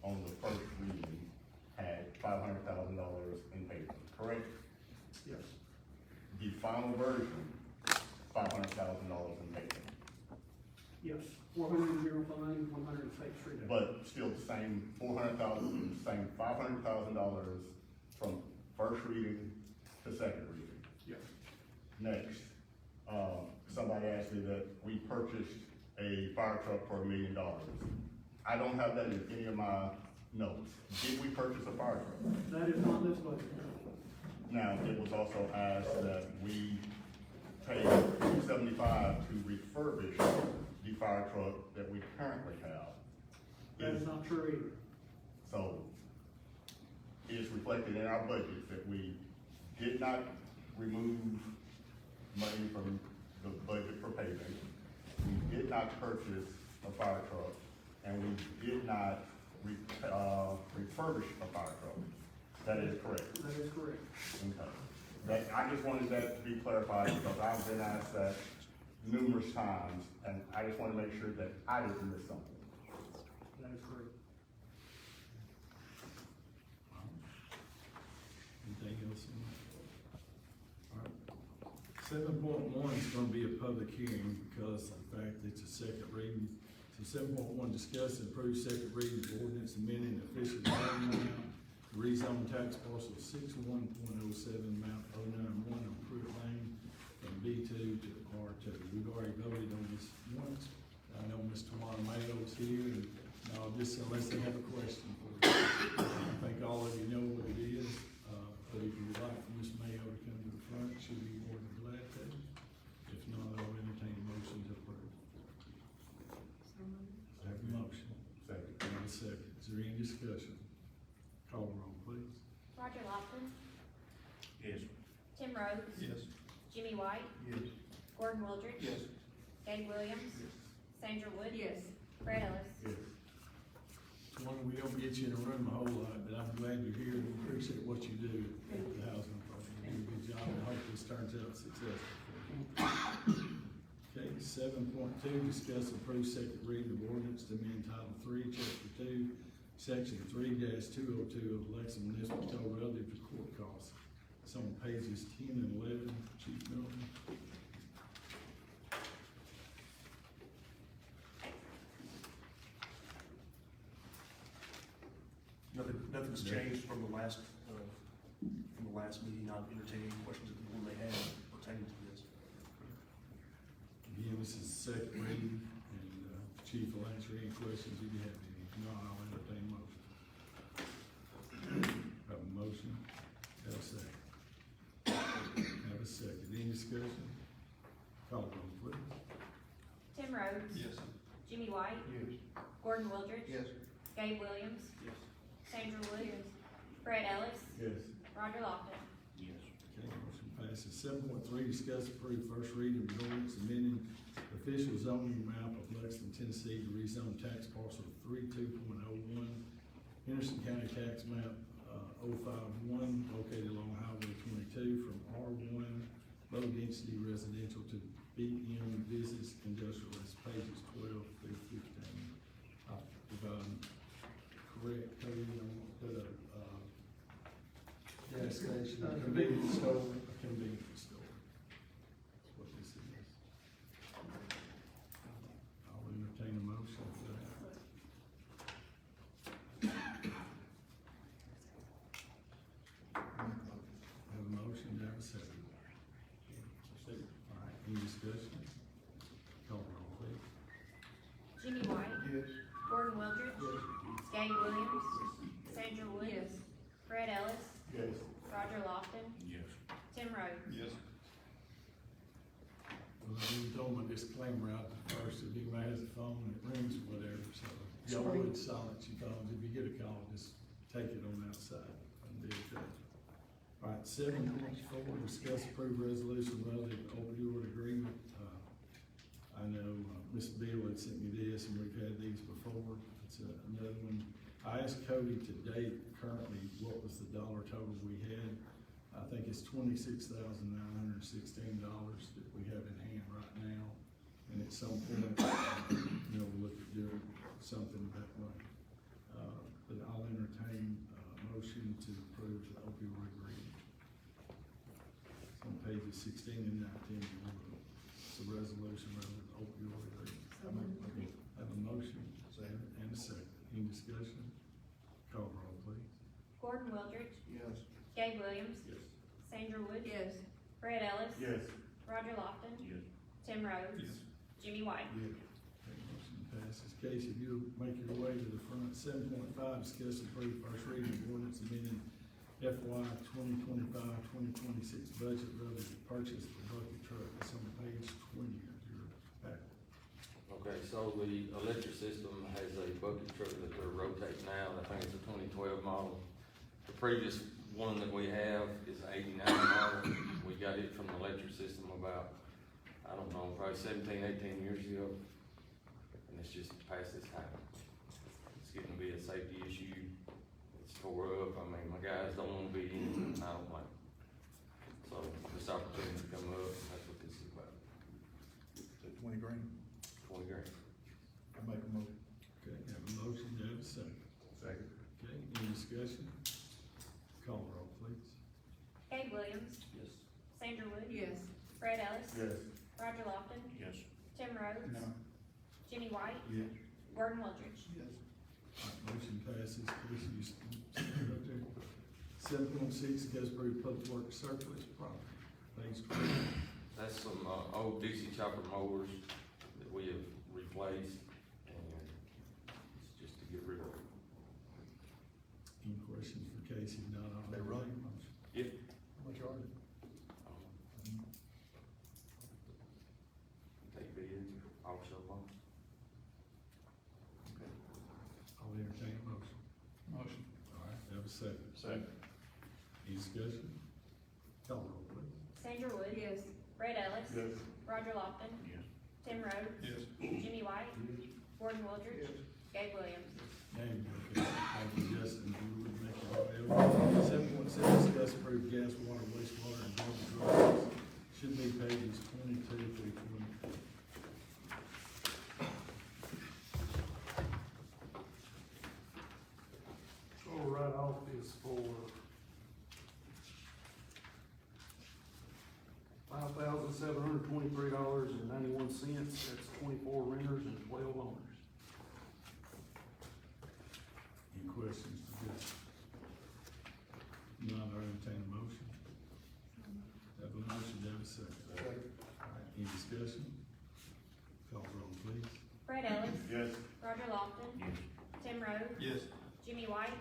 on the first reading had $500,000 in paving, correct? Yes. The final version, $500,000 in paving, Yes, 400 in general fund, 100 in state street. but still the same same $500,000 from first reading to second reading. Yes. Next, somebody asked me that we purchased a fire truck for $1 million. I don't have that in any of my notes. Did we purchase a fire truck? That is not this budget. Now, it was also asked that we pay $275 to refurbish the fire truck that we currently have. That is not true either. So, it's reflected in our budget that we did not remove money from the budget for paving. We did not purchase a fire truck, and we did not refurbish a fire truck. That is correct. That is correct. Okay. That, I just wanted that to be clarified, because I've been asked that numerous times, and I just want to make sure that I didn't miss something. That is correct. Anything else? Alright. 7.1 is gonna be a public hearing because in fact it's a second reading. So 7.1, discuss and approve second reading of ordinance amending official zoning amount, rezone tax parcel 61.07 map 091 on Pruitt Lane from B2 to R2. We've already voted on this once. I know Ms. Tawana Mayo's here, and just unless they have a question for you. I think all of you know what it is, but if you would like for Ms. Mayo to come to the front, she'll be more than glad to. If not, I'll entertain a motion to approve. Have a motion. Second. And a second. Is there any discussion? Call the roll, please. Roger Lofton, Yes. Tim Rhodes, Yes. Jimmy White, Yes. Gordon Wildridge. Yes. Gabe Williams. Sandra Wood. Fred Ellis. Yes. We don't get you in a room a whole lot, but I'm glad you're here and we appreciate what you do at the housing authority. You do a good job, and I hope this turns out successful for you. Okay, 7.2, discuss and approve second reading of ordinance to amend Title 3, Chapter 2, Section 3-202 of Lexington Municipal Code relative to court costs. It's on pages 10 and 11, Chief Milton. Nothing's changed from the last meeting. I'll entertain any questions that the board may have pertaining to this. Again, this is second reading, and Chief will answer any questions if you have any. If not, I'll entertain a motion. Have a motion, have a second. Have a second. Any discussion? Call the roll, please. Tim Rhodes. Yes. Jimmy White. Yes. Gordon Wildridge. Yes. Gabe Williams. Yes. Sandra Wood. Fred Ellis. Yes. Roger Lofton. Yes. Okay, motion passes. 7.3, discuss approve first reading of ordinance amending official zoning map of Lexington, Tennessee to rezone tax parcel 32.01, Henderson County tax map 051, located along Highway 22 from R1 low density residential to BM business industrial. That's pages 12 through 15. If I'm correct, Cody, I'm gonna put a gas station, a convenience store, a convenience store. That's what this is. I'll entertain a motion for that. Have a motion, have a second. All right, any discussion? Call the roll, please. Jimmy White. Yes. Gordon Wildridge. Gabe Williams. Sandra Wood. Fred Ellis. Yes. Roger Lofton. Yes. Tim Rhodes. Yes. Well, you told my disclaimer out first, if anybody has a phone and it rings or whatever, so y'all would silence your phones. If you get a call, just take it on outside and be okay. All right, 7.4, discuss approve resolution relative to opioid agreement. I know Ms. Bill had sent me this, and we've had these before. It's another one. I asked Cody to date currently what was the dollar total we had. I think it's $26,916 that we have in hand right now. And at some point, we'll look at doing something that way. But motion to approve the opioid rate. It's on pages 16 and 19. It's a resolution relative to opioid rate. Have a motion and a second. Any discussion? Call roll, please. Gordon Wildridge, Yes. Gabe Williams, Yes. Sandra Wood. Yes. Fred Ellis. Yes. Roger Lofton. Yes. Tim Rhodes. Yes. Jimmy White. Okay, motion passes. Casey, if you make your way to the front, 7.5, discuss and approve first reading of ordinance amending FY 2025-2026 budget relative to purchase of a bucket truck. It's on page 20 of your packet. Okay, so the electric system has a bucket truck that they're rotating out. I think it's a 2012 model. The previous one that we have is 89 model. We got it from the electric system about, I don't know, probably 17, 18 years ago. And it's just past its time. It's getting to be a safety issue. It's tore up. I mean, my guys don't want to be in it, and I don't like it. So this opportunity to come up, that's what this is about. So 20 grand. 20 grand. I make a motion. Okay, have a motion, do I have a second? Second. Okay, any discussion? Call roll, please. Gabe Williams, Yes. Sandra Wood. Yes. Fred Ellis. Yes. Roger Lofton. Yes. Tim Rhodes. No. Jimmy White. Yeah. Gordon Wildridge. Yes. Motion passes. Please, you stand right there. 7.6, discuss approve public works surplus property. Page 20. That's some, old DC chopper mowers that we have replaced, and it's just to get rid of them. Any questions for Casey? Not on. They run? Yeah. How much are they? Take bids, auction them. Okay. I'll entertain a motion. Motion. All right, have a second. Second. Any discussion? Call roll, please. Sandra Wood. Yes. Fred Ellis. Yes. Roger Lofton. Yes. Tim Rhodes. Yes. Jimmy White. Gordon Wildridge. Gabe Williams. Name, okay, thank you, Justin, you would make it all over. 7.7, discuss approve gas, water, wastewater, and garbage roads. Should be pages 22 through 24. Total write-off is for $5,723.91, that's 24 renters and 12 owners. Any questions for Justin? None, I entertain a motion. Have a motion, do I have a second? All right, any discussion? Call roll, please. Fred Ellis. Yes. Roger Lofton. Yes. Tim Rhodes. Yes. Jimmy White.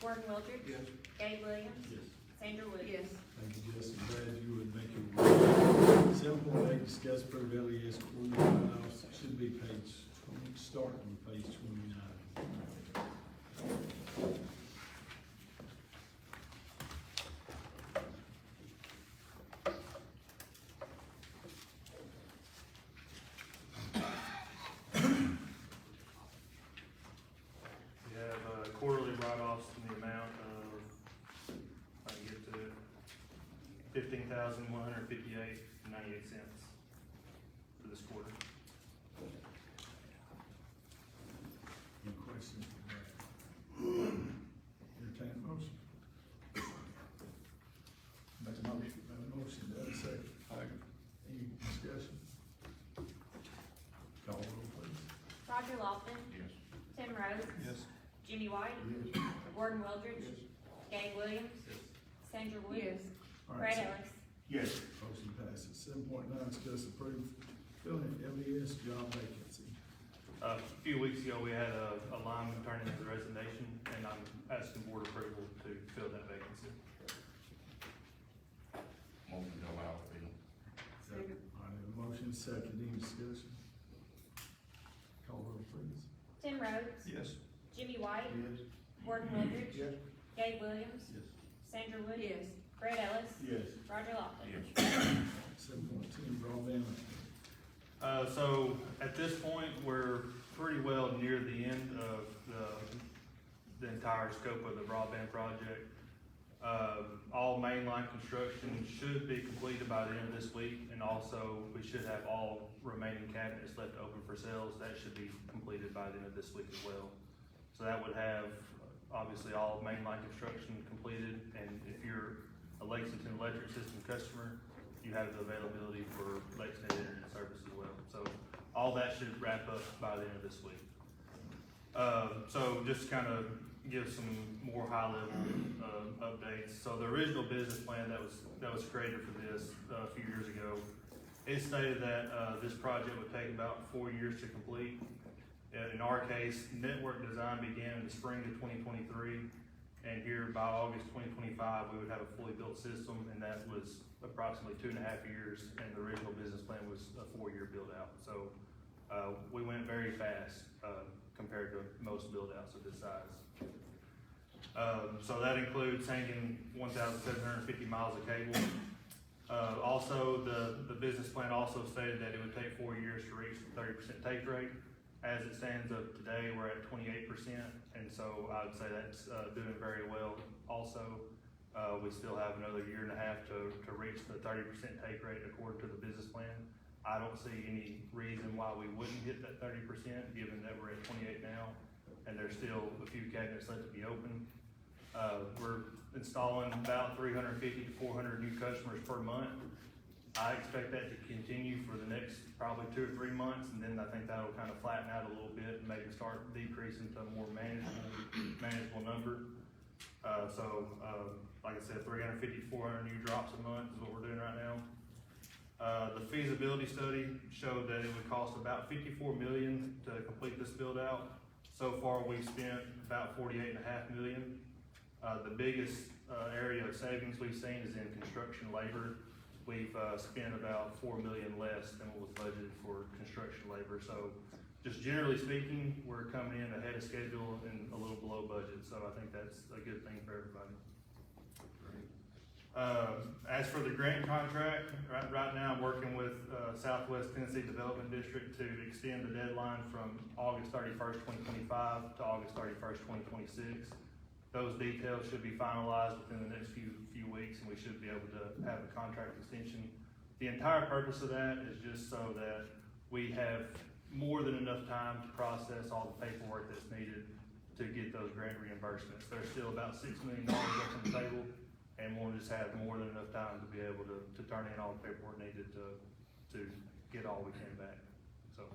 Gordon Wildridge. Yes. Gabe Williams. Yes. Sandra Wood. Yes. Thank you, Justin. Brad, you would make your way. 7.8, discuss approve LES quarterly write-offs. Should be page 20, starting on page 29. We have quarterly write-offs in the amount of, I can get to $15,158.98 for this quarter. Any questions for Brad? Entertain a motion. Make a motion. Have a motion, do I have a second? Any discussion? Call roll, please. Roger Lofton. Yes. Tim Rhodes. Yes. Jimmy White. Gordon Wildridge. Gabe Williams. Sandra Wood. All right, Fred Ellis. Yes. motion passes. 7.9, discuss approve filling LES job vacancy. A few weeks ago, we had a lineman turn in his resignation, and I'm asking board approval to fill that vacancy. Motion to allow for the Second. All right, have a motion, second, any discussion? Call roll, please. Tim Rhodes. Yes. Jimmy White. Yes. Gordon Wildridge. Yes. Gabe Williams. Yes. Sandra Wood. Fred Ellis. Yes. Roger Lofton. 7.10, broadband. So at this point, we're pretty well near the end of the entire scope of the broadband project. All mainline construction should be completed by the end of this week, and also we should have all remaining cabinets left open for sales. That should be completed by the end of this week as well. So that would have obviously all main line construction completed, and if you're a Lexington Electric System customer, you have the availability for Lexington Internet Service as well. So all that should wrap up by the end of this week. So just kind of give some more high-level updates. So the original business plan that was created for this a few years ago, it stated that this project would take about 4 years to complete. In our case, network design began in the spring of 2023, and here by August 2025, we would have a fully built system, and that was approximately 2.5 years, and the original business plan was a 4-year build out. So we went very fast compared to most build outs of this size. So that includes hanging 1,750 miles of cable. Also, the business plan also stated that it would take 4 years to reach the 30% take rate. As it stands up today, we're at 28%, and so I would say that's doing very well. Also, we still have another 1.5 years to reach the 30% take rate according to the business plan. I don't see any reason why we wouldn't hit that 30%, given that we're at 28 now, and there's still a few cabinets left to be open. We're installing about 350 to 400 new customers per month. I expect that to continue for the next probably 2 or 3 months, and then I think that'll kind of flatten out a little bit and maybe start decreasing to a more manageable number. Like I said, 350 to 400 new drops a month is what we're doing right now. The feasibility study showed that it would cost about $54 million to complete this build out. So far, we've spent about $48.5 million. The biggest area of savings we've seen is in construction labor. We've spent about $4 million less than what was budgeted for construction labor. So just generally speaking, we're coming in ahead of schedule and a little below budget. So I think that's a good thing for everybody. As for the grant contract, right now I'm working with Southwest Tennessee Development District to extend the deadline from August 31st, 2025 to August 31st, 2026. Those details should be finalized within the next few weeks, and we should be able to have a contract extension. The entire purpose of that is just so that we have more than enough time to process all the paperwork that's needed to get those grant reimbursements. There's still about $6 million left on the table, and we'll just have more than enough time to be able to turn in all the paperwork needed to get all we can back. So,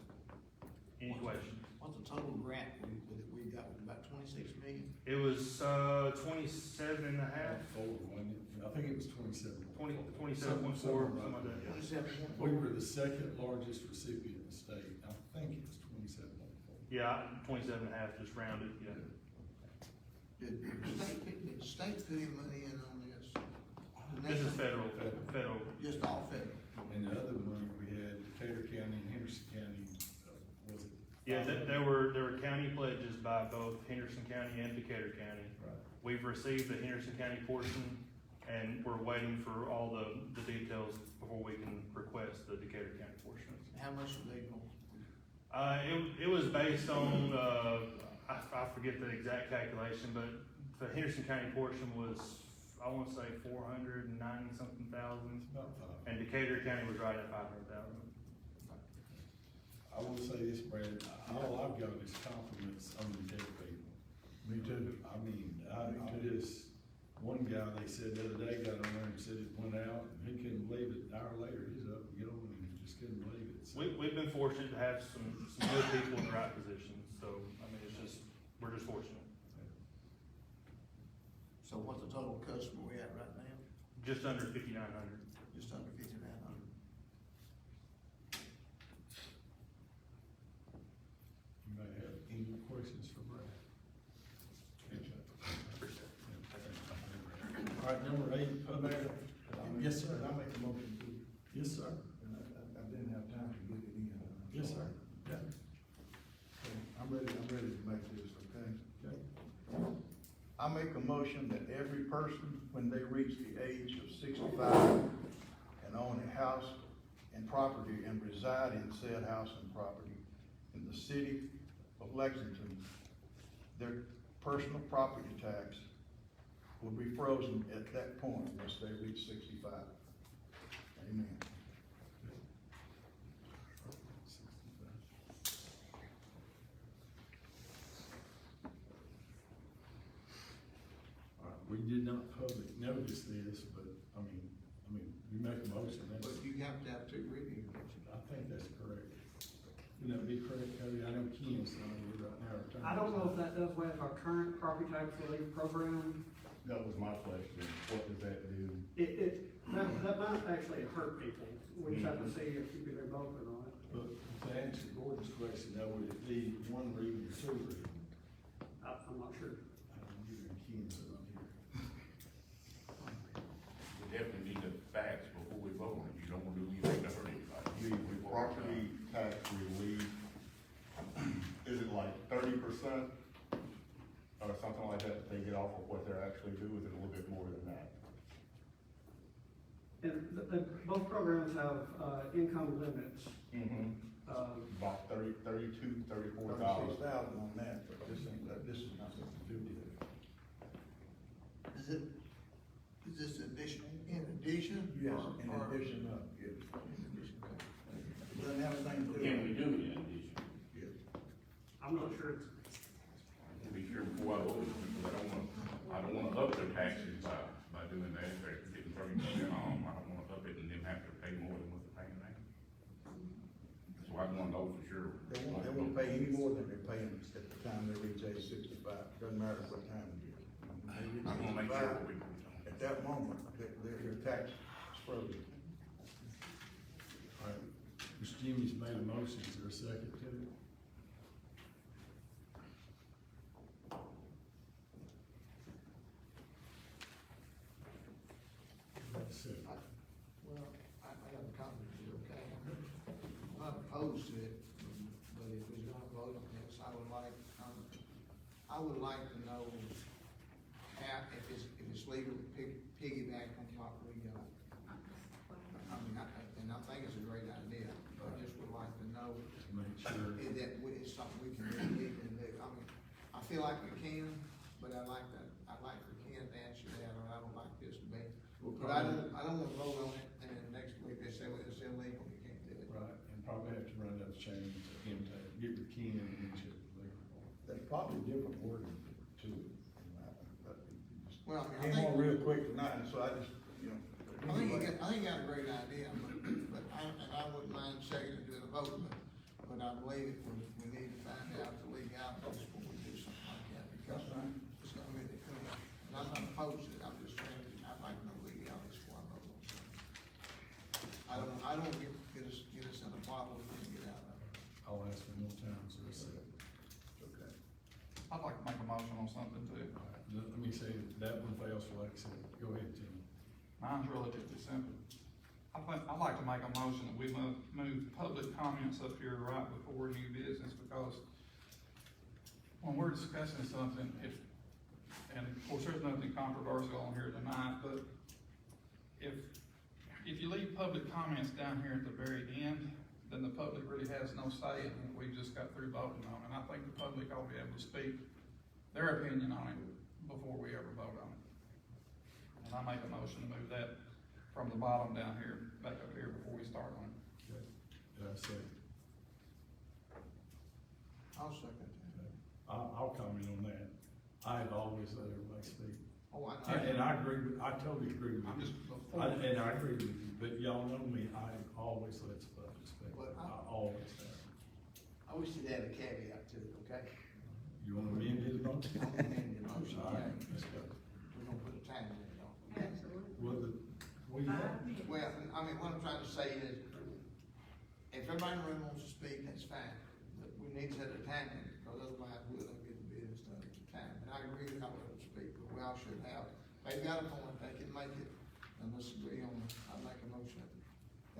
any questions? What's the total grant we got, was about 26 million? It was 27 and a half. I think it was 27. 27.4, Something something like that. 27. We were the second largest recipient in the state. I think it was 27.4. Yeah, 27 and a half, just rounded, yeah. Did the state put any money in on this? This is federal. Just all federal? And the other money we had, Decatur County and Henderson County, was it? Yeah, there were county pledges by both Henderson County and Decatur County. Right. We've received the Henderson County portion, and we're waiting for all the details before we can request the Decatur County portion. How much are they going? It was based on, I forget the exact calculation, but the Henderson County portion was, I want to say 490 something thousand, About 5. and Decatur County was right at 500,000. I will say this, Brad, all I've got is compliments on the Decatur people. Me too. I mean, I just, one guy, they said the other day, got on there and said it went out, and he couldn't believe it. An hour later, he's up and going, and he just couldn't believe it. So, We've been fortunate to have some good people in the right positions, so, I mean, we're just fortunate. So what's the total customer we at right now? Just under 5,900. Just under 5,900. you may have any questions for Brad? All right, number 8, public. Yes, sir. I make a motion to, Yes, sir. and I didn't have time to get it in. Yes, sir. Yeah. So I'm ready to make this, okay? Okay. I make a motion that every person, when they reach the age of 65 and own a house and property and reside in said house and property in the city of Lexington, their personal property tax will be frozen at that point once they reach 65. Amen. did not public notice this, but, I mean, you make a motion, But that's, you have to have two readings, don't you? I think that's correct. Would that be correct, Cody? I know Ken's not here right now. our I don't know if attorney. that does away with our current property tax relief program. That was my question, what does that do? That might actually hurt people. We just have to see if you can revoke or not. But to answer Gordon's question, though, would it be one reading or two readings? I'm not sure. You and Ken's are not here. We definitely need the facts before we vote on it. You don't want to do anything to hurt anybody. The property tax relief, is it like 30%? Or something like that they get off of what they're actually due, is it a little bit more than that? And both programs have, income limits. About 32, 34,000. 36,000 on that, but this is nothing to do with it. Is this addition, in addition? Yes, or- in or- addition, yes. In addition, okay. It doesn't have anything to do with Can it. we do it in addition? Yes. I'm not sure. To be sure before I vote, because I don't wanna up their taxes by doing that, if they're getting 30% off, I don't wanna up it and then have to pay more than what they're paying now. So I wanna know for sure. They won't pay any more than they're paying at the time they reach age 65, doesn't matter what time it is. When they reach I wanna make sure 65, what we. at that moment, their tax is frozen. All right, Mr. Jimmy's made a motion, is there a second to it? That's it. Well, I got a comment, is it okay? I'm not opposed to it, but if we're gonna vote on this, I would like to know how, if it's legal to piggyback on what we got. I mean, and I think it's a great idea, I just would like to know To make sure. if it's something we can really legally do. I mean, I feel like we can, but I'd like for Ken to answer that, or I don't like this to be. But I don't wanna vote on it, and then next week they say, well, it's illegal, you can't do it. Right, and probably have to run that chain to him to get with Ken and then check the legal. There's probably different wording to it. Well, I Came mean, on real quick tonight, and so I just, you know. I think you got a great idea, but I wouldn't mind seconding to the vote, but I believe we need to find out the legalities before we do something like that, because it's gonna really come up. And I'm not opposed to it, I'm just saying, I'd like to know legalities before I vote on something. I don't get us in a bottle we can't get out of. I'll ask one more time, so it's set. Okay. I'd like to make a motion on something too. All right, let me say, that one fails for like I said, go ahead, Tim. Mine's relatively simple. I'd like to make a motion that we move public comments up here right before new business, because when we're discussing something, and of course, there's nothing controversial on here tonight, but if you leave public comments down here at the very end, then the public really has no say in what we just got through voting on, and I think the public ought to be able to speak their opinion on it before we ever vote on it. And I make a motion to move that from the bottom down here, back up here before we start on it. Okay, did I say? I'll second that. I'll comment on that. I've always let everybody speak. Oh, I know. And I agree with, I totally agree with I'm you. just, And I agree with you, but y'all know me, I always let the public speak. Well, I always have. I wish you'd add a caveat to it, okay? You want to amend it, I'm amending the motion, All right, okay? let's go. We're gonna put a time limit on it. Absolutely. Well, Well, I mean, what I'm trying to say is, if everybody in the room wants to speak, that's fine, but we need to set a time limit, because otherwise we'll not get the business done at the time. And I agree with all of them speak, but we all should have, they've got a point, they can make it, and let's agree on, I'd make a motion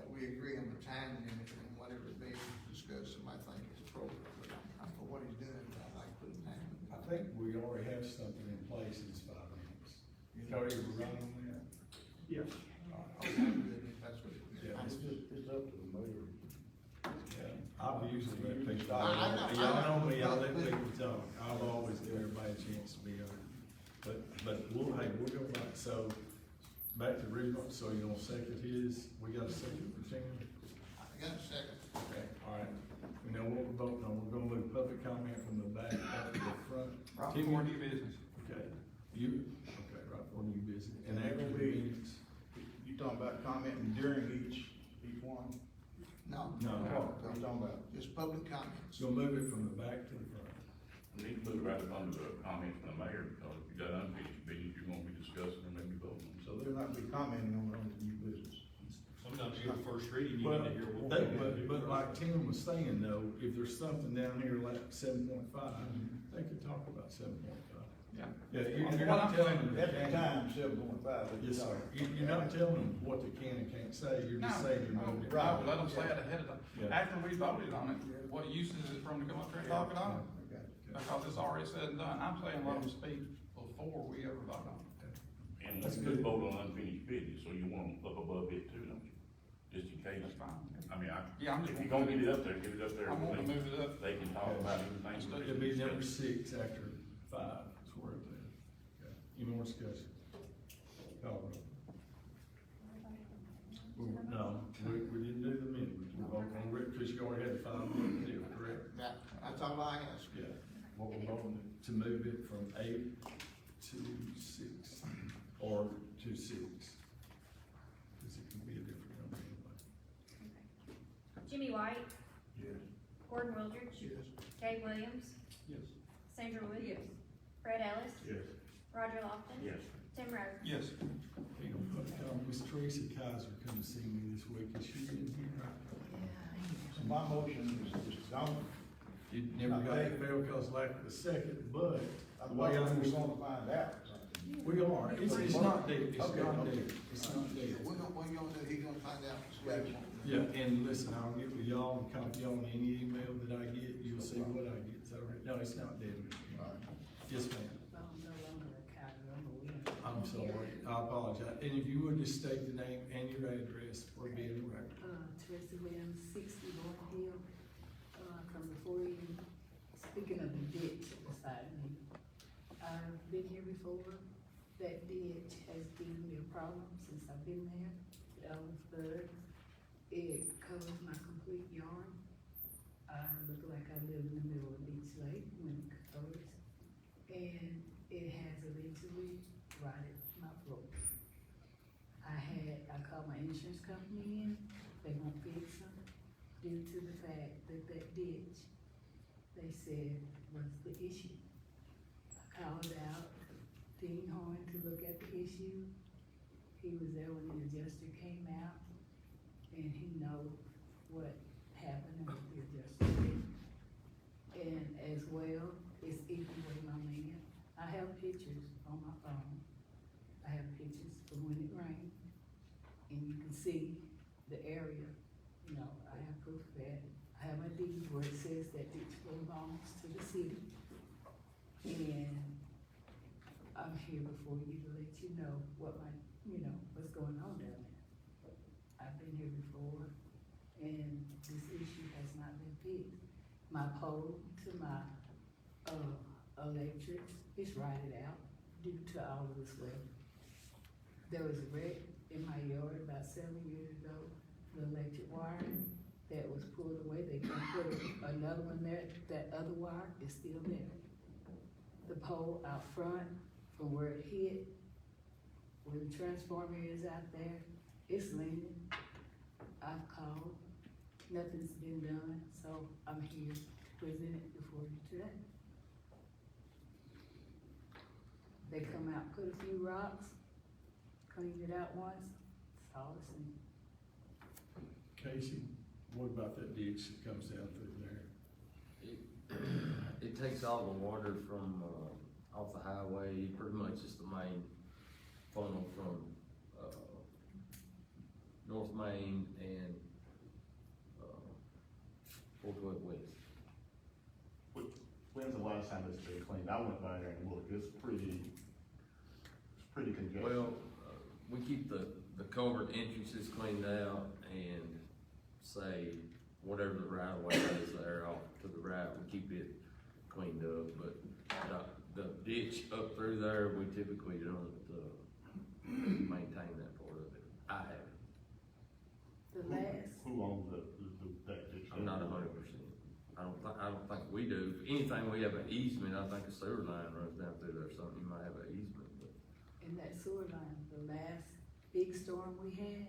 that we agree on the time limit, and whatever it be discussed, somebody think it's appropriate, but I'm for what he's doing, but I'd like to put a time limit. I think we already have something in place in 5 minutes. Cody, we're running on that? Yes. Okay, good, if that's what it is. Yeah. It's up to the mayor. Yeah, I've usually let people I talk. know. Y'all know me, I'll let But- people talk. I'll always give everybody a chance to be heard. But we'll go back, so, back to original, so you don't second his, we got a second for Tim? I got a second. Okay, all right. We know what we're voting on. We're gonna move public comment from the back up to the front. right Tim, before new business. okay, okay, right, for new business, and And after that the will be- meetings. You talking about commenting during each one? No. No. What are you talking about? Just public comments. So move it from the back to the front. We need to move right up under the comments from the mayor, because if you got unfinished business, you're gonna be discussing or maybe voting. So they'll not be commenting on the new business. Sometimes you get the first reading, you But, need to hear what. but like Tim was saying though, if there's something down here like 7.5, they could talk about 7.5. Yeah. Yeah, you're not telling them. they At the can't. time, 7.5. Yes, sir. You're not telling them what they can and can't say, you're just No, saying you're no, moving it. no, let them say it ahead of time. Yeah. After we voted on it, what use is it for them to come up there and talk it on? Okay. Because it's already said and done. I'm saying let them speak before we ever vote on it. And That's we good. could vote on unfinished business, so you want them up above it too, don't you? Just in case. That's fine. I mean, Yeah, I'm just if you're gonna gonna get it up there, get it up there. I want to move it up. They can talk about anything. It'll be number 6 after 5, is where it's at. Okay. Any more discussion? Call roll. No, we didn't do the minutes, we're voting on it, because you already had the 5-minute deal, correct? That's all I ask. Yeah, what we're voting to move it from 8 to 6, or to 6. Cause it can be a different number anyway. Jimmy White, Yes. Gordon Wildridge, Yes. Gabe Williams, Yes. Sandra Woods, Fred Ellis, Yes. Roger Lofton, Yes. Tim Rowe. Yes. You know, Miss Teresa Kaiser come to see me this week, is she in here? So my motion is gone. It never got to fail because lack of a second, but the way I We're understand, gonna find out. we are, it's not dead, it's Okay, not okay. dead, it's not dead. What you gonna do, he's gonna find out. Gotcha. Yeah, and listen, I'll get with y'all and copy y'all on any email that I get, you'll see what I get, so, no, it's not dead. Yes, ma'am. I'm sorry, I apologize, and if you would just state the name and your address for being the record. Teresa Williams, 60 North Hill, from before you, speaking of the ditch beside me, I've been here before. That ditch has given me a problem since I've been there. It always floods. It covers my complete yard. I look like I live in the middle of Beach Lake when it covers. And it has eventually rotted my floor. I called my insurance company in, they won't fix them due to the fact that that ditch, they said, was the issue. I called out Dean Horn to look at the issue. He was there when the adjuster came out, and he knows what happened and what the adjuster did. And as well, it's eating away my land. I have pictures on my phone. I have pictures from when it rained, and you can see the area, you know, I have proof of that. I have a deed where it says that ditch belongs to the city. And I'm here before you to let you know what what's going on down there. I've been here before, and this issue has not been fixed. My pole to my, electrics is rotted out due to all of this weather. There was a wreck in my yard about 7 years ago. The electric wire that was pulled away, they can put another one there. That other wire is still there. The pole out front from where it hit, where the transformer is out there, it's leaning. I've called, nothing's been done, so I'm here to present it before you today. They come out, put a few rocks, cleaned it out once, that's all it's in. Casey, what about that ditch that comes down through there? It takes all the water from, off the highway, pretty much is the main funnel from, North Main and, 412 West. When's the last time it's been cleaned? I went by there and looked, it's pretty congested. Well, we keep the culvert entrances cleaned out and say whatever the right of way is there off to the right, we keep it cleaned up, but the ditch up through there, we typically don't, maintain that part of it. I have. Who owns that ditch? I'm not 100%. I don't think we do. Anything we have an easement, I think a sewer line runs down through there or something, you might have an easement, but. in that sewer line, the last big storm we had,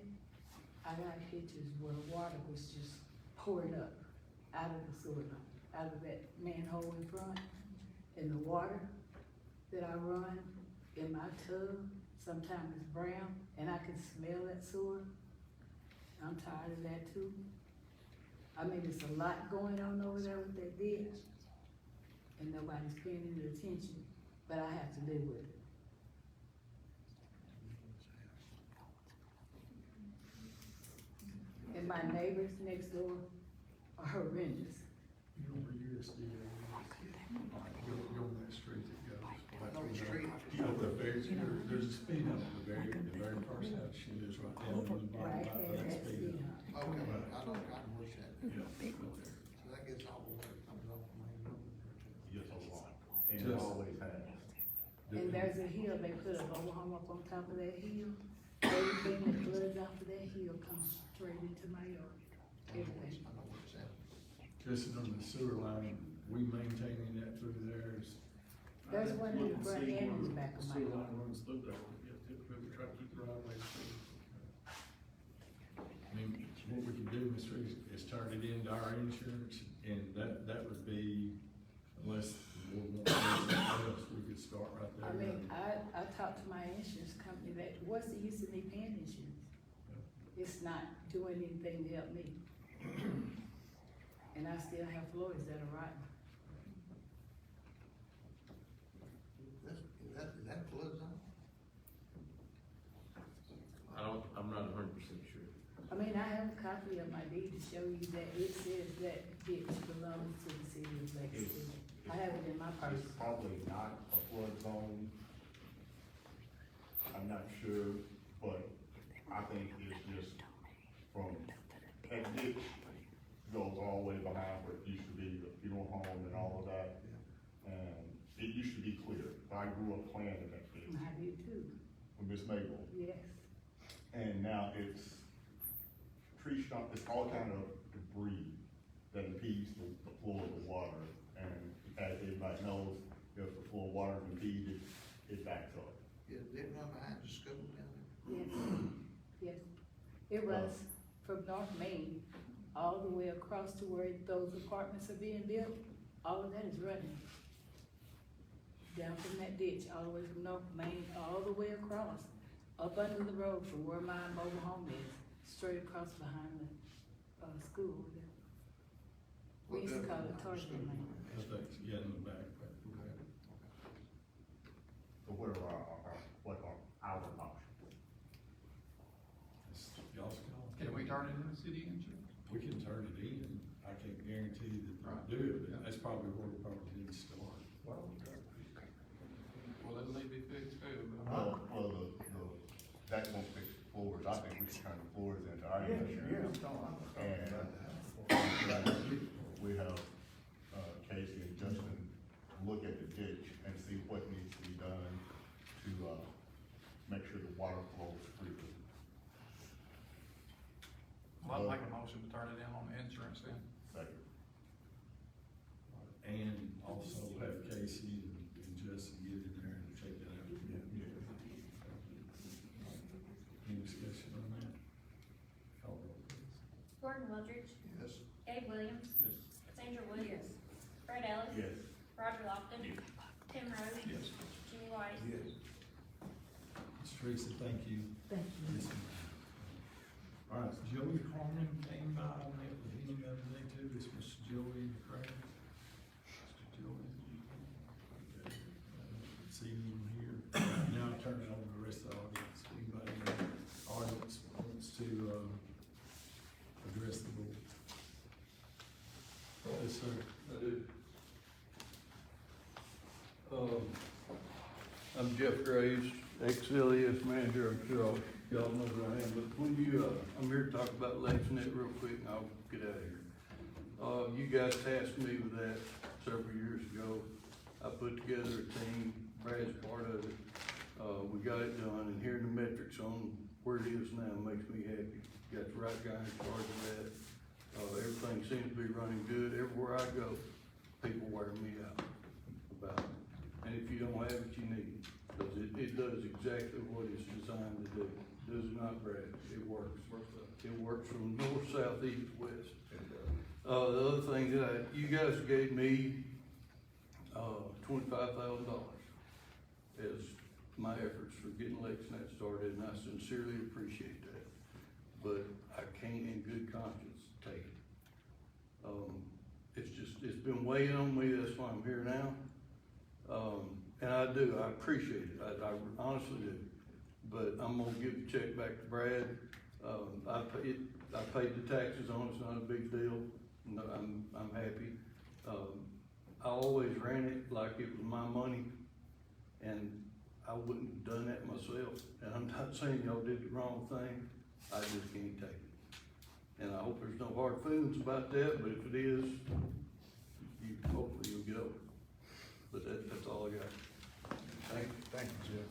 I got pictures where the water was just pouring up out of the sewer line, out of that manhole in front. And the water that I run in my tub, sometimes it's brown, and I can smell that sewer. I'm tired of that too. I mean, there's a lot going on over there with that ditch, and nobody's paying any attention, but I have to live with it. And my neighbors next door are horrendous. You know where USD is? Go on that street that goes. No street. You know, there's a speed hump at the very first house she lives right down in the bottom Right right there, of that that's speed it. hump. Okay, Right. I know, I can wish that. Yeah, right there. So that gets all the way, comes off the main road. Yes, a lot, and it Just- always has. And there's a hill, they put a mobile home up on top of that hill. Everything that floods off of that hill comes straight into my yard. Everything. I know where it's at. Just on the sewer line, we maintaining that through there is. There's one in the front See and in where the back of my sewer yard. line runs through there. We try to keep the right of way through. I mean, what we can do, Ms. Reeves, is turn it into our insurance, and that would be, unless the board wants something else, we could start right there. I mean, I talked to my insurance company that, what's the use of me paying insurance? It's not doing anything to help me. And I still have floors that are rotten. Is that flood zone? I'm not 100% sure. I mean, I have a copy of my deed to show you that it says that ditch belongs to the city of Lexington. I have it in my purse. It's probably not a flood zone. I'm not sure, but I think it's just from, that ditch goes all the way behind where it used to be the funeral home and all of that. And it used to be clear. I grew up planting that ditch I do too, with Miss Mabel. yes. And now it's tree stump, it's all kind of debris that impedes the flow of the water. And as everybody knows, if the flow of water is impeded, it backs up. Did it run behind the school down there? Yes, yes. It runs from North Main all the way across to where those apartments are being built. All of that is running. Down from that ditch, all the way from North Main, all the way across, up under the road from where my mobile home is, straight across behind the, school there. We used to call it Tarzan Lane. I think, yeah, in the back. So what are what are our options? It's y'all's call. Can we turn it into city insurance? We can turn it in. I can't guarantee that they'll do it, but that's probably where we probably need to start. Well, it'll need to be fixed too, but. That won't fix the floors. I think we should turn the floors into our insurance. And we have, Casey and Justin look at the ditch and see what needs to be done to, make sure the water flows freely. Well, I'd make a motion to turn it in on the insurance then. Second. And also have Casey and Justin get in there and check that out. Any discussion on that? Call roll, please. Gordon Wildridge, Yes. Gabe Williams, Yes. Sandra Williams, Fred Ellis. Yes. Roger Lofton. Tim Rose. Yes. Jimmy White. Yes. Ms. Teresa, thank you. Thank you. Yes, ma'am. All right, Joey Harmon came by, I met with him the other day too, this was Joey Craig. Mr. Joey. Okay, see him here. Now I'll turn it over to the rest of the audience. Anybody in the audience wants to, address the board? Yes, sir. I do. I'm Jeff Graves, ex-LES manager, I'm sure y'all know who I am, but when you, I'm here to talk about Lexington real quick and I'll get out of here. You guys tasked me with that several years ago. I put together a team, Brad's part of it. We got it done, and hearing the metrics on where it is now makes me happy. Got the right guy in charge of that. Everything seems to be running good. Everywhere I go, people wear me out about it. And if you don't have it, you need it, because it does does exactly what it's designed to do. Does not brag, it works. It works from north, south, east, west. The other thing that you guys gave me, $25,000 as my efforts for getting Lexington started, and I sincerely appreciate that. But I can't in good conscience take it. It's been weighing on me, that's why I'm here now. And I appreciate it, I honestly do. But I'm gonna give the check back to Brad. I paid the taxes on it, it's not a big deal. No, I'm happy. I always ran it like it was my money, and I wouldn't have done that myself. And I'm not saying y'all did the wrong thing, I just can't take it. And I hope there's no hard feelings about that, but if it is, hopefully you'll get over it. But that's all I got. Thank you, Jeff.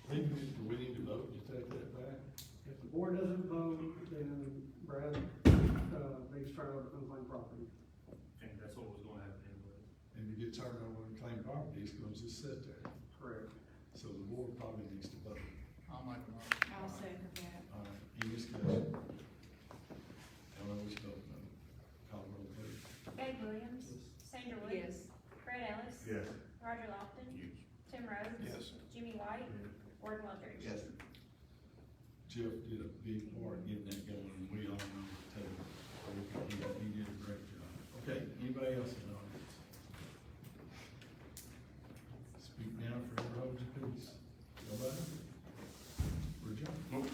We need to vote to take that back. If the board doesn't vote, then Brad, needs to turn over unclaimed property. And that's what was gonna happen anyway. And to get turned over and claim property, it's gonna just sit there. Correct. So the board probably needs to vote. I'll make a motion. I'll second that. All right, any discussion? I know we spoke, no. Call the roll, please. Gabe Williams. Sandra Woods. Fred Ellis. Yes. Roger Lofton. Yes. Tim Rhodes. Yes. Jimmy White. Gordon Wildridge. Yes. Jeff did a big part in getting that going, and we all know too. He did a great job. Okay, anybody else in the audience? Speak now, forever hold your peace. Nobody? We're adjourned. Nope.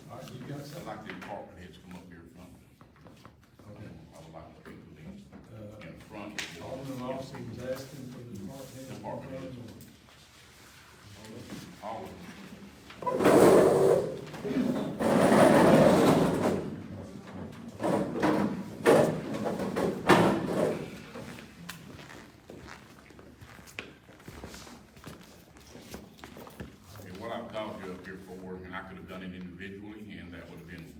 All right, you got I'd something? like the department heads to come up here front. Okay. I would like to speak to them in front. Alderman Lawson was asking for the department heads. All of them. And what I've called you up here for, and I could have done it individually, and that would have been,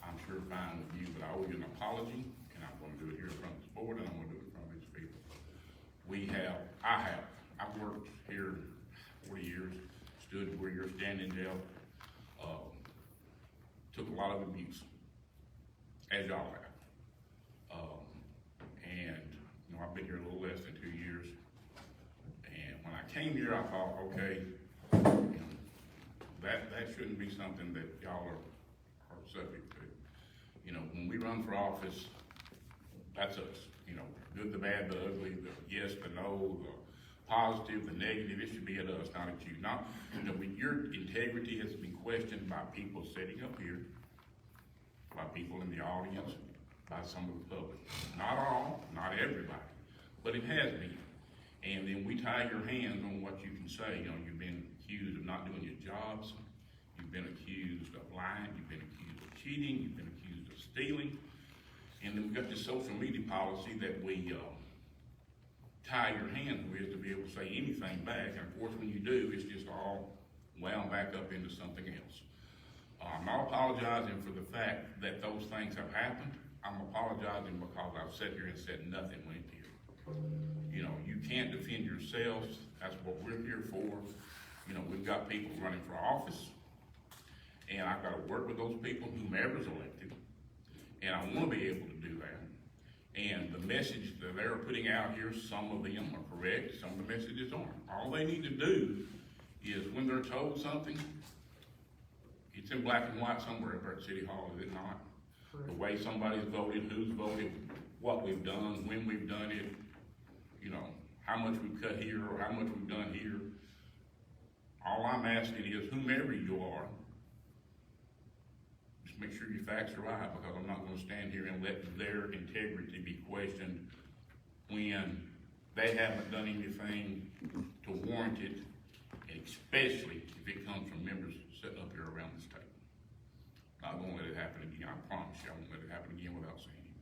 I'm sure, fine with you, but I owe you an apology, and I'm gonna do it here in front of this board, and I'm gonna do it in front of these people. I've worked here 40 years, stood where you're standing, Jeff, took a lot of abuse, as y'all have. And, you know, I've been here a little less than 2 years, and when I came here, I thought, okay, you know, that shouldn't be something that y'all are subject to. You know, when we run for office, that's us, you know, good, the bad, the ugly, the yes, the no, the positive, the negative, it should be at us, not at you. Not, you know, when your integrity has been questioned by people sitting up here, by people in the audience, by some of the public. Not all, not everybody, but it has been. And then we tie your hands on what you can say. You know, you've been accused of not doing your jobs, you've been accused of lying, you've been accused of cheating, you've been accused of stealing. And then we've got this social media policy that we tie your hands with to be able to say anything back. And of course, when you do, it's just all wound back up into something else. I'm not apologizing for the fact that those things have happened. I'm apologizing because I've sat here and said nothing went here. You know, you can't defend yourselves. That's what we're here for. You know, we've got people running for office, and I've got to work with those people, whomever's elected, and I want to be able to do that. And the message that they're putting out here, some of them are correct, some of the messages aren't. All they need to do is when they're told something, it's in black and white somewhere up there at City Hall, is it not? The way somebody's voted, who's voted, what we've done, when we've done it, you know, how much we've cut here or how much we've done here. All I'm asking is whomever you are, just make sure your facts are right, because I'm not gonna stand here and let their integrity be questioned when they haven't done anything to warrant it, especially if it comes from members sitting up here around this table. Not gonna let it happen again, I promise you, I won't let it happen again without saying anything.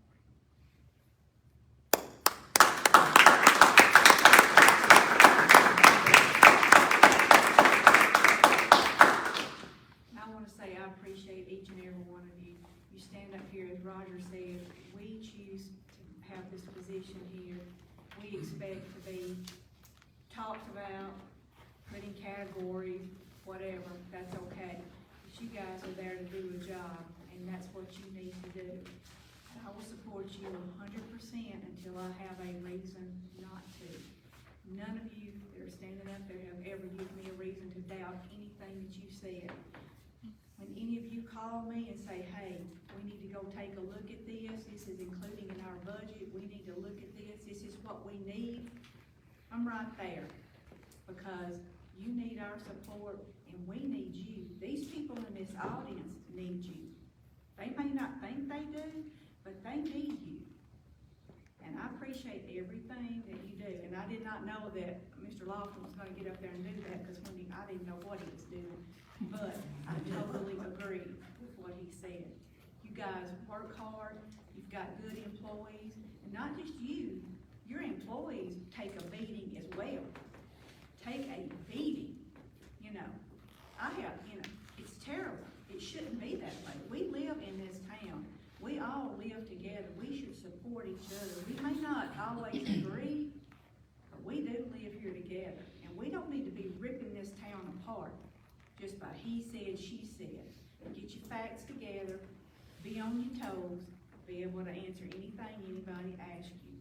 I want to say I appreciate each and every one of you. You stand up here, as Roger said, we choose to have this position position here, we expect to be talked about, put in categories, whatever, that's okay. But you guys are there to do a job, and that's what you need to do. And I will support you 100% until I have a reason not to. None of you that are standing up there have ever given me a reason to doubt anything that you said. When any of you call me and say, hey, we need to go take a look at this is including in our budget, we need to look at this is what we need, I'm right there. Because you need our support and we need you. These people in this audience need you. They may not think they do, but they need you. And I appreciate everything that you do. And I did not know that Mr. Lawson was gonna get up there and do that, because I didn't know what he was doing. But I totally agree with what he said. You guys work hard, you've got good employees, and not just you, your employees take a beating as well. Take a beating, it's terrible. It shouldn't be that way. We live in this town. We all live together. We should support each other. We may not always agree, but we do live here together. And we don't need to be ripping this town apart just by he said, she said. Get your facts together, be on your toes, be able to answer anything anybody asks you.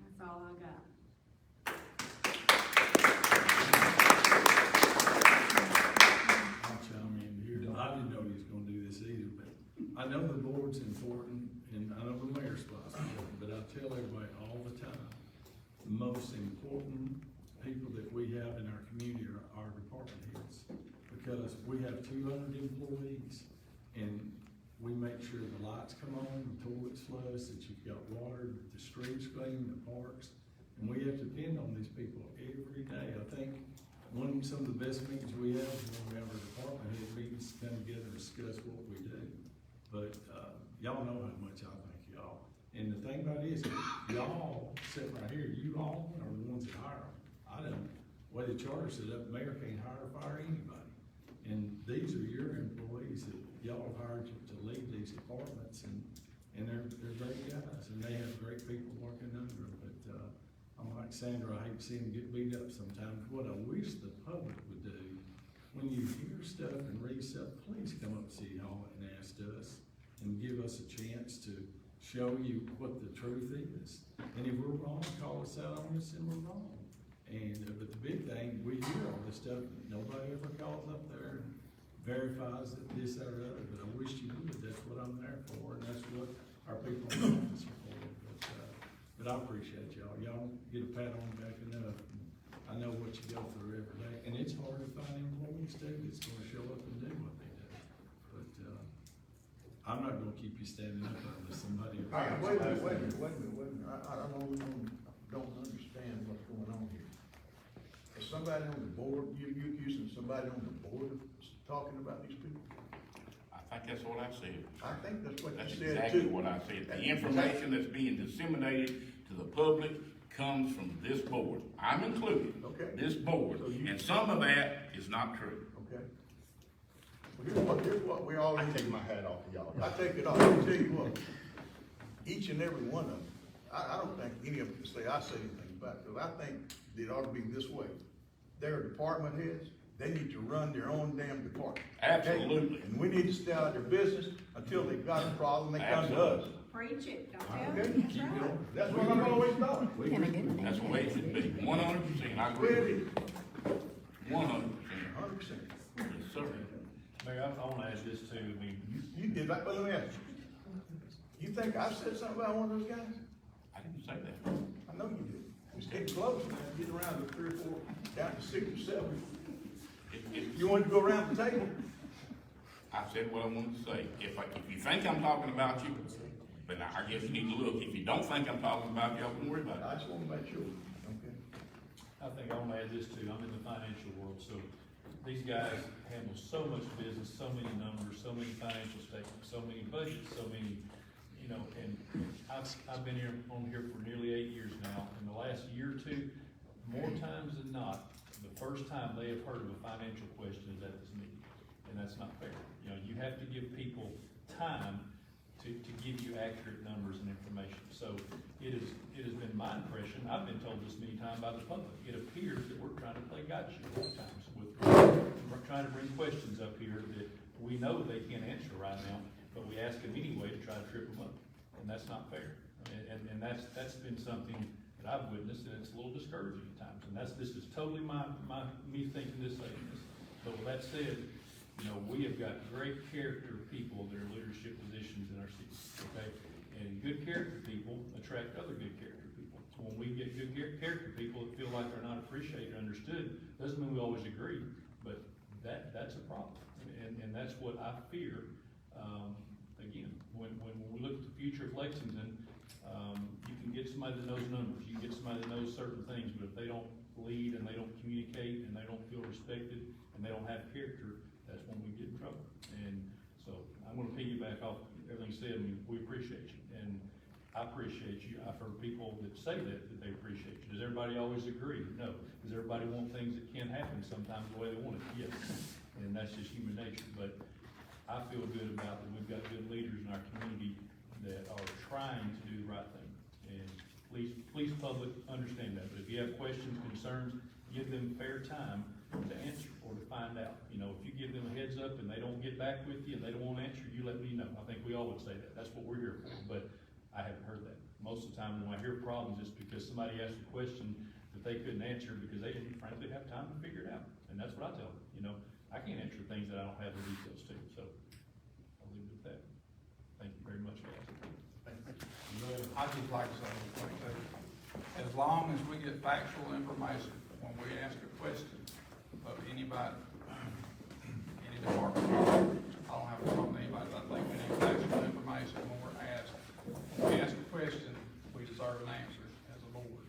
That's all I got. I'll chime in here. I didn't know he was gonna do this either, but I know the board's important, and I know the mayor's responsible, but I tell everybody all the time, the most important people that we have in our community are our department heads. Because we have 200 employees, and we make sure the lights come on, the toilets flush, that you've got water, that the streets clean, the parks, and we have to depend on these people every day. I think some of the best meetings we have is when we have our department head meetings, come together and discuss what we do. But, y'all know how much I thank y'all. And the thing about it is, y'all sitting right here, you all are the ones that hire them. I don't, the way the charter set up, mayor can't hire or fire anybody. And these are your employees that y'all have hired to lead these departments, and they're great guys, and they have great people working under them. But, I'm like Sandra, I hate to see them get beat up sometimes. What I wish the public would do, when you hear stuff and read stuff, please come up to City Hall and ask us, and give us a chance to show you what the truth is. And if we're wrong, call us out on this, and we're wrong. And, but the big thing, we hear all this stuff, nobody ever calls up there and verifies that this, that, or the other, but I wish you would. That's what I'm there for, and that's what our people in the office are for. But I appreciate y'all. Y'all get a pat on the back enough. I know what you go through every day, and it's hard to find employees too that's gonna show up and do what they do. But, I'm not gonna keep you standing up unless somebody. Wait a minute. I don't understand what's going on here. Is somebody on the board, you accusing somebody on the board of talking about these people? I think that's what I said. I think that's what you That's said too. exactly what I said. The information that's being disseminated to the public comes from this board. I'm included. Okay. This board, and some of that is not true. Okay. Well, here's what we all. I take my hat off to y'all. I take it off. I'll tell you what, each and every one of them, I don't think any of them can say I say anything about it, because I think it ought to be this way. They're department heads, they need to run their own damn department. Absolutely. And we need to stay out of their business until they've got a problem, they come to us. Preach it, don't tell Okay? me, that's right. That's what I've always thought. That's the way it should be, 100%, I agree with you. 100%. 100%. Yes, sir. Mayor, I wanna add this too, I mean, You did that, but let me ask you. You think I said something about one of those guys? I didn't say that. I know you did. It's getting close, man. Getting around to 3 or 4, down to 6 or 7. You want to go around the table? I said what I wanted to say. If you think I'm talking about you, then I guess you need to look. If you don't think I'm talking about you, I wouldn't worry about it. I just want to make sure. Okay. I think I wanna add this too, I'm in the financial world, so these guys handle so much business, so many numbers, so many financial statements, so many budgets, so many, and I've been on here for nearly 8 years now. In the last year or two, more times than not, the first time they have heard of a financial question is at this meeting, and that's not fair. You have to give people time to give you accurate numbers and information. So it has been my my impression, I've been told this many times by the public, it appears that we're trying to play gotcha at times with, we're trying to bring questions up here that we know they can't answer right now, but we ask them anyway to try to trip them up, and that's not fair. And that's been something that I've witnessed, and it's a little discouraging at times, and this is totally me thinking this, saying this. But with that said, you know, we have got great character people that are leadership positions in our city, okay? And good character people attract other good character people. When we get good character people that feel like they're not appreciated or understood, doesn't mean we always agree, but that's a problem. And that's what I fear. Again, when we look at the future of Lexington, you can get somebody that knows numbers, you can get somebody that knows certain things, but if they don't lead and they don't communicate and they don't feel respected and they don't have character, that's when we get in trouble. And so I'm gonna piggyback off everything said. I mean, we appreciate you, and I appreciate you. I've heard people that say that they appreciate you. Does everybody always agree? No. Does everybody want things that can't happen sometimes the way they want it? Yes. And that's just human nature. But I feel good about that we've got good leaders in our community that are trying to do the right thing. And please public, understand that. But if you have questions, concerns, give them fair time to answer or to find out. You know, if you give them a heads up and they don't get back with you and they don't want to answer, you let me know. I think we all would say that. That's what we're here for. But I haven't heard that. Most of the time when I hear problems, it's because somebody asked a question that they couldn't answer because they didn't frankly have time to figure it out. And that's what I tell them. You know, I can't answer things that I don't have the details to. So I'll leave it at that. Thank you very much, guys. I'd just like to say one thing too. As long as we get factual information, when we ask a question of anybody, any department, I don't have a problem with anybody, but I think we need factual information when we're asked. When we ask a question, we deserve an answer as a board.